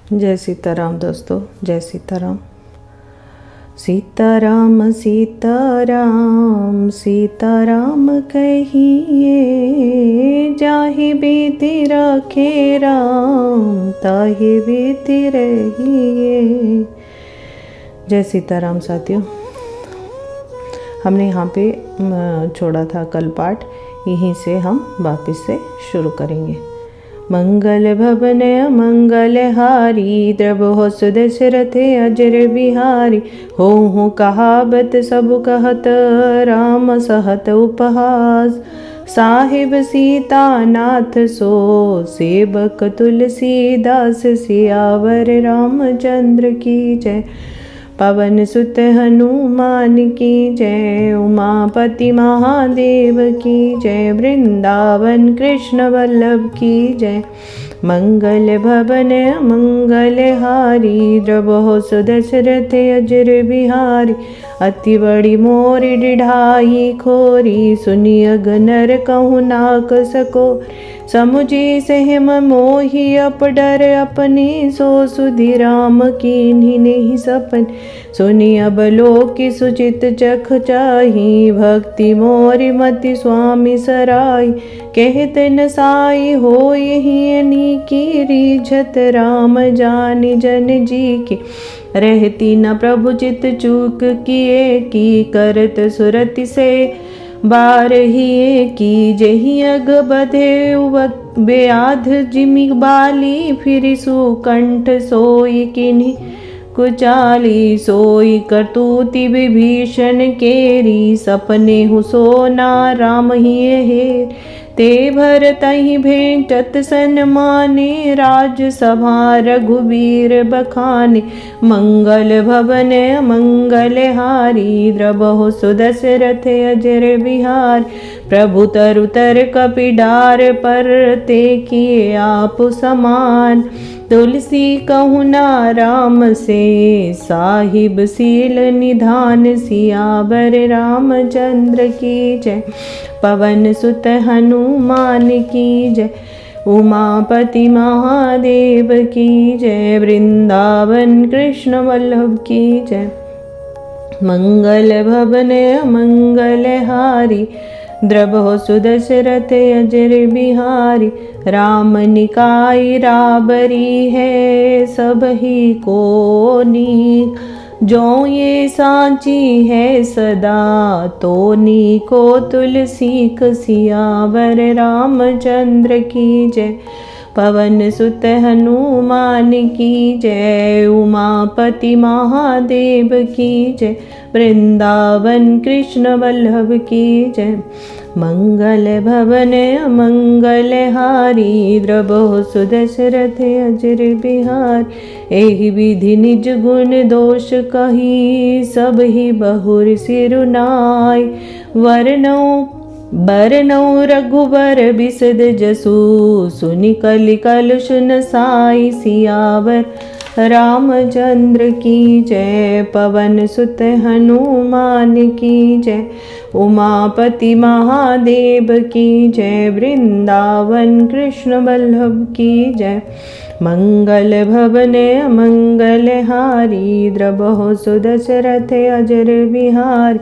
जय सीताराम दोस्तों, जय सीताराम। सीताराम सीताराम सीताराम कहिए, जाहि बीति रखे राम ताहि बीति रहिए। जय सीताराम साथियों, हमने यहाँ पे छोड़ा था कल पाठ, यहीं से हम वापस से शुरू करेंगे। मंगल भवन मंगल हारी, द्रबहो सुदशरथ अजर बिहारी। हो कहावत सब कहत, राम सहत उपहास। साहिब सीता नाथ सो, सेवक तुलसीदास। सियावर रामचंद्र की जय, पवन सुत हनुमान की जय। उमापति महादेव की जय, वृंदावन कृष्ण वल्लभ की जय। मंगल भवन मंगल हारी, द्रबहो सुदशरथ अजर बिहारी। अति बड़ी मोरी डिढ़ाई खोरी, सुनी अगनर कहु नाक सको। समुझी सहम मोहि अपडर अपनी, सो सुधि राम कीन्ही नहीं सपन। सुनी अब लोकी सुचित चख चाही, भक्ति मोरि मति स्वामी सराई। कहत न साई हो यही की, रीझत राम जानि जन जी की। रहती न प्रभु चित चूक किए की, करत सुरति से बार ही की। जही अग बधे बेआध जिमि बाली, फिर सुकंठ सोई किन्हीं कुचाली। सोई करतूति विभीषण केरी, सपने हु सोना राम ही हेर। ते भर तहि भेंटत सन्माने, राज सभा रघुबीर बखाने। मंगल भवन मंगल हारी, द्रबहो सुदशरथ अजर बिहार। प्रभु तरु तर कपिडार, पर ते किए आप समान। तुलसी कहु ना राम से, साहिब सील निधान। सियावर रामचंद्र की जय, पवन सुत हनुमान की जय। उमापति महादेव की जय, वृंदावन कृष्ण वल्लभ की जय। मंगल भवन मंगल हारी, द्रबहो सुदशरथ अजर बिहारी। राम निकाय राबरी है, सब ही को नीक। जो ये सांची है सदा, तो नीको तुलसी। सियावर रामचंद्र की जय, पवन सुत हनुमान की जय। उमापति महादेव की जय, वृंदावन कृष्ण वल्लभ की जय। मंगल भवन मंगल हारी, द्रबहो सुदशरथ अजर बिहार। एहि विधि निज गुण दोष कही, सब ही बहुर सिरुनाय। बरनौ रघुबर बिसद जसु, सुनि कलि कलुष नसाई। सियावर रामचंद्र की जय, पवन सुत हनुमान की जय। उमापति महादेव की जय, वृंदावन कृष्ण वल्लभ की जय। मंगल भवन मंगल हारी, द्रबहो सुदशरथ अजर बिहार।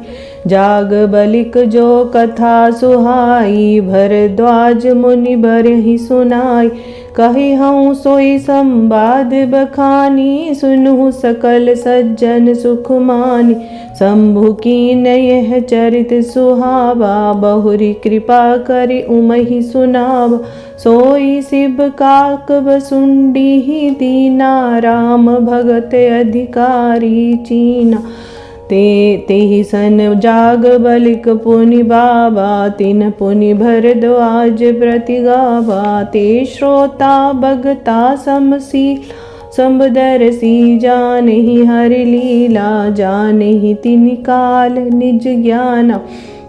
जाग बलिक जो कथा सुहाई, भरद्वाज मुनि बरहि सुनाई। कहि हऊँ सोई संवाद बखानी, सुनहु सकल सज्जन सुख मानी। शंभु कीन यह चरित सुहावा, बहुरी कृपा करि उमहि सुनावा। सोई शिव काक बसुंडी ही दीना, राम भगत अधिकारी चीना। तेहि सन जाग बलिक पुनि बाबा, तिन पुनि भरद्वाज प्रति गावा। ते श्रोता भगता समसी, संबदरसी जानहि हरि लीला। जानहि तिनि काल निज ज्ञाना,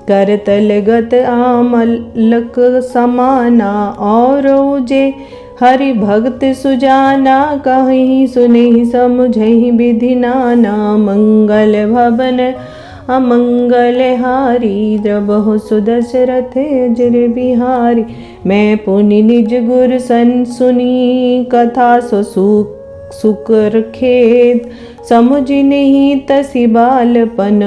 करतल गत आमलक समाना। और जे हरि भक्त सुजाना, कहीं सुनहि समझहि विधि नाना। मंगल भवन अमंगल हारी, द्रबहु सुदशरथ अजर बिहारी। मैं पुनि निज गुर सन सुनी, कथा सो सुकर खेद, समुझ नहीं तसी बालपन,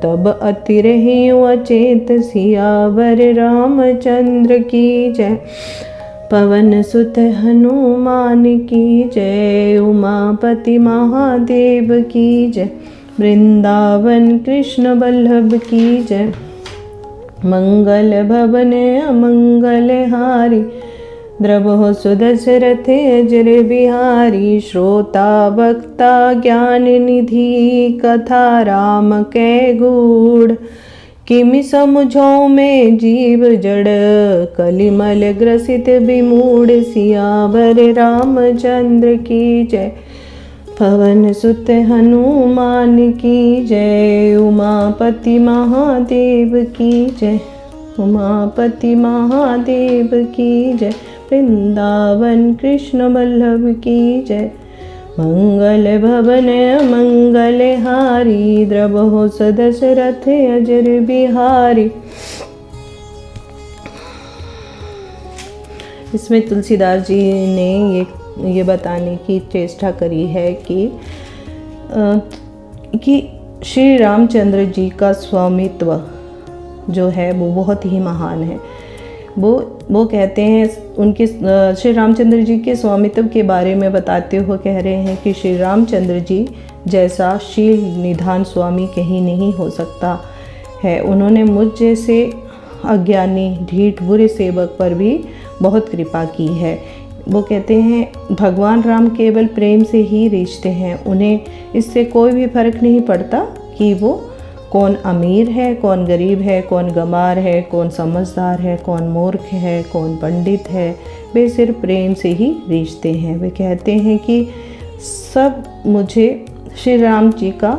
तब अति रहियो अचेत। सियावर रामचंद्र की जय। पवन सुत हनुमान की जय। उमापति महादेव की जय। वृंदावन कृष्ण वल्लभ की जय। मंगल भवन अमंगल हारी, द्रवहु सुदशरथ अजर बिहारी। श्रोता वक्ता ज्ञान निधि, कथा राम कै गूढ़। किमि समुझौ में जीव जड़, कलिमल ग्रसित विमूढ़। सियावर रामचंद्र की जय। पवन सुत हनुमान की जय। उमापति महादेव की जय। उमापति महादेव की जय। वृंदावन कृष्ण वल्लभ की जय। मंगल भवन मंगल हारी, द्रवहु सदशरथ अजर बिहारी। इसमें तुलसीदास जी ने ये बताने की चेष्टा करी है कि श्री रामचंद्र जी का स्वामित्व जो है वो बहुत ही महान है। वो कहते हैं उनके श्री रामचंद्र जी के स्वामित्व के बारे में बताते हुए कह रहे हैं कि श्री रामचंद्र जी जैसा शील निधान स्वामी कहीं नहीं हो सकता है। उन्होंने मुझ जैसे अज्ञानी ढीठ बुरे सेवक पर भी बहुत कृपा की है। वो कहते हैं भगवान राम केवल प्रेम से ही रिश्ते हैं। उन्हें इससे कोई भी फर्क नहीं पड़ता कि वो कौन अमीर है, कौन गरीब है, कौन गंवार है, कौन समझदार है, कौन मूर्ख है, कौन पंडित है। वे सिर्फ प्रेम से ही रिश्ते हैं। वे कहते हैं कि सब मुझे श्री राम जी का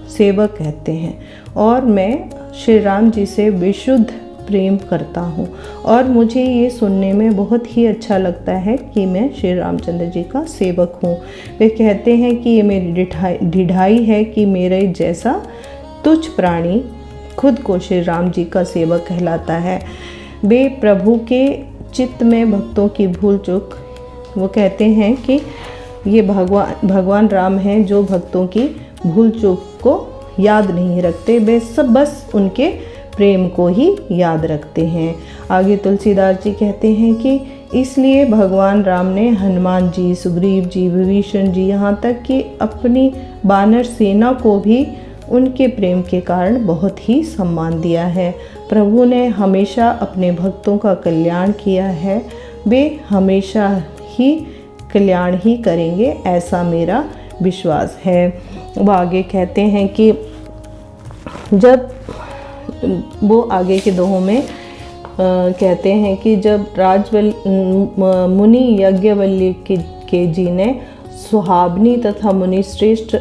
सेवक कहते हैं और मैं श्री राम जी से विशुद्ध प्रेम करता हूँ और मुझे ये सुनने में बहुत ही अच्छा लगता है कि मैं श्री रामचंद्र जी का सेवक हूँ। वे कहते हैं कि ये मेरी ढिठाई है कि मेरे जैसा तुच्छ प्राणी खुद को श्री राम जी का सेवक कहलाता है। वे प्रभु के चित्त में भक्तों की भूल चूक, वो कहते हैं कि ये भगवान राम हैं जो भक्तों की भूल चूक को याद नहीं रखते। वे सब बस उनके प्रेम को ही याद रखते हैं। आगे तुलसीदास जी कहते हैं कि इसलिए भगवान राम ने हनुमान जी, सुग्रीव जी, विभीषण जी, यहाँ तक कि अपनी वानर सेना को भी उनके प्रेम के कारण बहुत ही सम्मान दिया है। प्रभु ने हमेशा अपने भक्तों का कल्याण किया है। वे हमेशा ही कल्याण ही करेंगे, ऐसा मेरा विश्वास है। वो आगे कहते हैं कि जब वो आगे के दोहों में कहते हैं कि जब मुनि यज्ञवल्ली के जी ने सुहावनी तथा मुनि श्रेष्ठ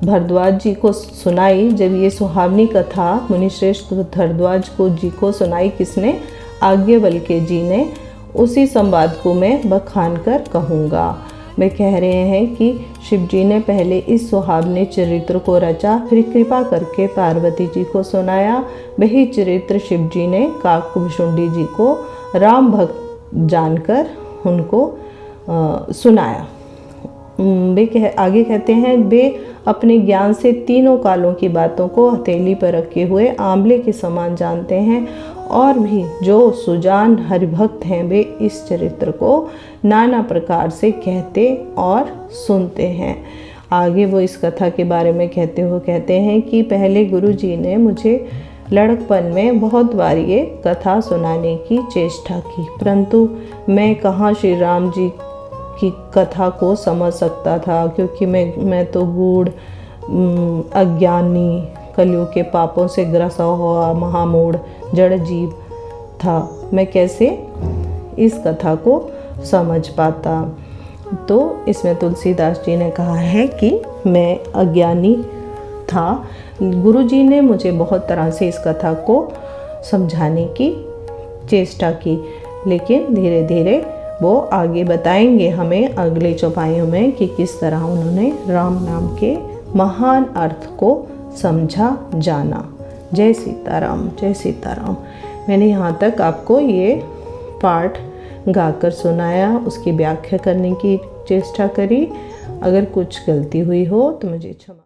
भरद्वाज जी को सुनाई, जब ये सुहावनी कथा मुनि श्रेष्ठ भरद्वाज जी को सुनाई किसने? याज्ञवल्क्य जी ने, उसी संवाद को मैं बखान कर कहूँगा। वे कह रहे हैं कि शिव जी ने पहले इस सुहावने चरित्र को रचा, फिर कृपा करके पार्वती जी को सुनाया। वही चरित्र शिव जी ने काकभुशुंडी जी को राम भक्त जानकर उनको सुनाया। वे आगे कहते हैं वे अपने ज्ञान से तीनों कालों की बातों को हथेली पर रखे हुए आंवले के समान जानते हैं और भी जो सुजान हरिभक्त हैं वे इस चरित्र को नाना प्रकार से कहते और सुनते हैं। आगे वो इस कथा के बारे में कहते हुए कहते हैं कि पहले गुरु जी ने मुझे लड़कपन में बहुत बार ये कथा सुनाने की चेष्टा की, परंतु मैं कहाँ श्री राम जी की कथा को समझ सकता था, क्योंकि मैं तो गूढ़ अज्ञानी कलयुग के पापों से ग्रसा हुआ महामूढ़ जड़ जीव था। मैं कैसे इस कथा को समझ पाता। तो इसमें तुलसीदास जी ने कहा है कि मैं अज्ञानी था, गुरु जी ने मुझे बहुत तरह से इस कथा को समझाने की चेष्टा की, लेकिन धीरे धीरे वो आगे बताएंगे हमें अगले चौपाइयों में कि किस तरह उन्होंने राम नाम के महान अर्थ को समझा जाना। जय सीताराम, जय सीताराम। मैंने यहाँ तक आपको ये पाठ गाकर सुनाया, उसकी व्याख्या करने की चेष्टा करी। अगर कुछ गलती हुई हो तो मुझे क्षमा।